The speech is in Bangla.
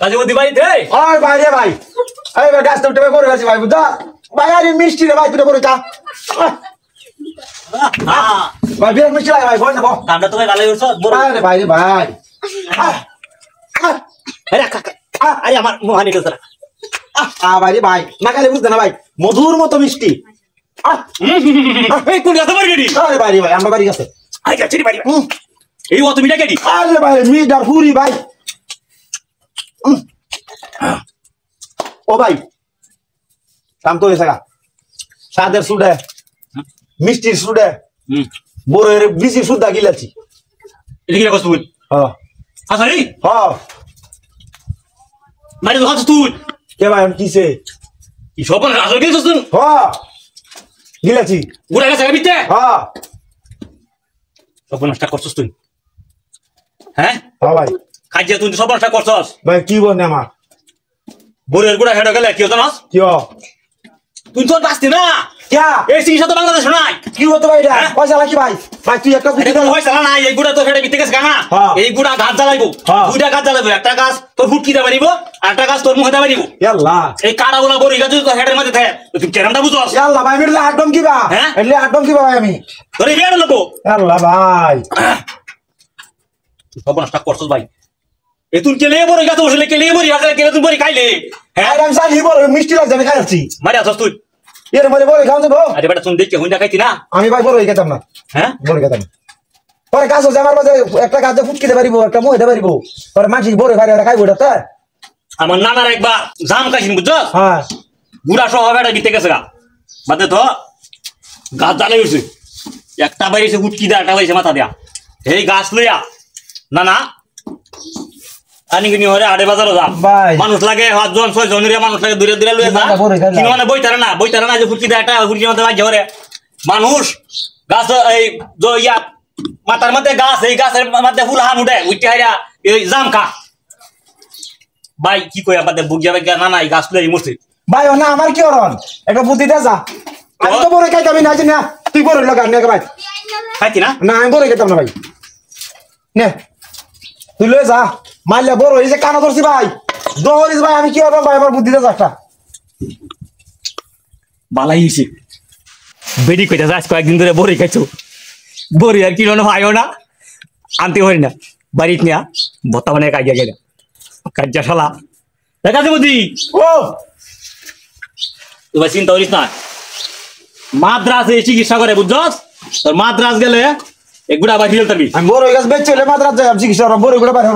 কাজে বুদ্ধি বাড়িতে ওই ভাই রে ভাই এই ভাই গাছটা উঠে করে গেছি ভাই বুঝা ভাই আরে মিষ্টি রে ভাই তুই করে চা ভাই বিরাট মিষ্টি লাগে ভাই বল না বল কামটা তো ভাই ভালোই করছো আরে ভাই রে ভাই আরে আরে আমার মোহানি গেছে ভাই রে ভাই না খালি বুঝতে না ভাই মধুর মতো মিষ্টি এই কোন গাছে বাড়ি গেডি আরে ভাই রে ভাই আমরা বাড়ি গেছে আই যাচ্ছি বাড়ি এই অত মিটা গেডি আরে ভাই মিটার পুরি ভাই ও ভাই কাম তো হয়েছে সাদের সুডে মিষ্টির সুডে বড়ের বিসি সুদা গিলাছি এটা কি করছ তুই হ্যাঁ আচ্ছা রে হ্যাঁ মারি তো খাচ্ছ তুই কে ভাই আমি কিসে কি সব আসল গেছিস তুই হ্যাঁ গিলাছি গুড়া গেছে বিতে হ্যাঁ সব নষ্ট করছিস তুই হ্যাঁ হ্যাঁ ভাই কাজে তুই সব নষ্ট করছস ভাই কি বলনে আমার বড়ের গুড়া হেড গেলে কি জানাস কি তুই তো বাঁচতি না क्या এই চিকিৎসা তো বাংলাদেশ নাই কি হতো ভাই এটা পয়সা লাগি ভাই ভাই তুই একটা বুদ্ধি এটা কোনো পয়সা না এই গুড়া তো হেডে বিতে গেছে না এই গুড়া গাছ জ্বালাইবো দুইটা গাছ জ্বালাইবো একটা গাছ তোর ফুটকি দা পারিবো আর একটা গাছ তোর মুখে দা পারিবো আল্লাহ এই কাড়াগুলা বড়ি গাছ তো হেডের মধ্যে থাকে তুই কেরামটা বুঝছস আল্লাহ ভাই মিলে আটম কি বা হ্যাঁ এলে আটম কি ভাই আমি তোর এই বেড় লবো আল্লাহ ভাই তুই সব নষ্ট করছস ভাই এ তুই কেলে বড়ি গাছ বসলে কেলে বড়ি গাছ কেলে তুই বড়ি খাইলে হ্যাঁ আমি জানি বড় মিষ্টি লাগছে আমি খাইছি মারি আছস তুই এর মধ্যে বড় খাওয়া যাবো আরে বেটা তুই দেখে হুইনা খাইতি না আমি ভাই বড় খেতাম না হ্যাঁ বড় খেতাম পরে গাছ হচ্ছে আমার মাঝে একটা গাছে ফুটকিতে পারিব একটা মুহেতে পারিব পরে মাছি বড় খাই খাইব এটা আমার নানার একবার জাম খাইছিন বুঝছস হ্যাঁ গুড়া সহ বেটা বিতে গেছে গা বাদে তো গাছ জ্বালাই উঠছে একটা বাইরেছে উটকি দেয়া একটা বাইরেছে মাথা দেয়া এই গাছ লইয়া না না আনিগিনি হরে আড়ে বাজারও যা মানুষ লাগে 5 জন 6 জনের মানুষ লাগে দূরে দূরে লইয়া যা কিন্তু মানে বইতারে না যে ফুটকি দেয়া একটা ফুটকির মধ্যে বাজ হরে মানুষ গাছ এই ইয়া মাথার মধ্যে গাছ এই গাছের মধ্যে ফুল হান উঠে উঠতে হাইরা এই জাম খা ভাই কি কই আমাদের বুক যাবে না না এই গাছ লই মরছে ভাই না আমার কি হরন একটা বুদ্ধি দে যা আমি তো বড় খাইতাম না জানি না তুই বড় লাগা নে ভাই খাইতি না না আমি বড় খেতাম না ভাই নে তুই লয়ে যা মারলে বড় হইছে কানা ধরছি ভাই দৌড়িস ভাই আমি কি হরম ভাই আমার বুদ্ধি দে যা একটা বালাই হইছে বেডি কইতা আজ কয়েকদিন ধরে বড়ি খাইছো বড়ি আর কি না ভাইও না আনতে পারি না বাড়িতে নিয়া ভত্তা বানিয়ে কাজিয়া গেলে কাজিয়া শালা দেখা যাবো দি ও তুই চিন্তা করিস না মাদ্রাসে চিকিৎসা করে বুঝছস তোর মাদ্রাস গেলে এগুলা আবার হিল তাবি আমি বড় গাছ বেচ চলে মাদ্রাজ যাই চিকিৎসা বড় গুলো বাইরে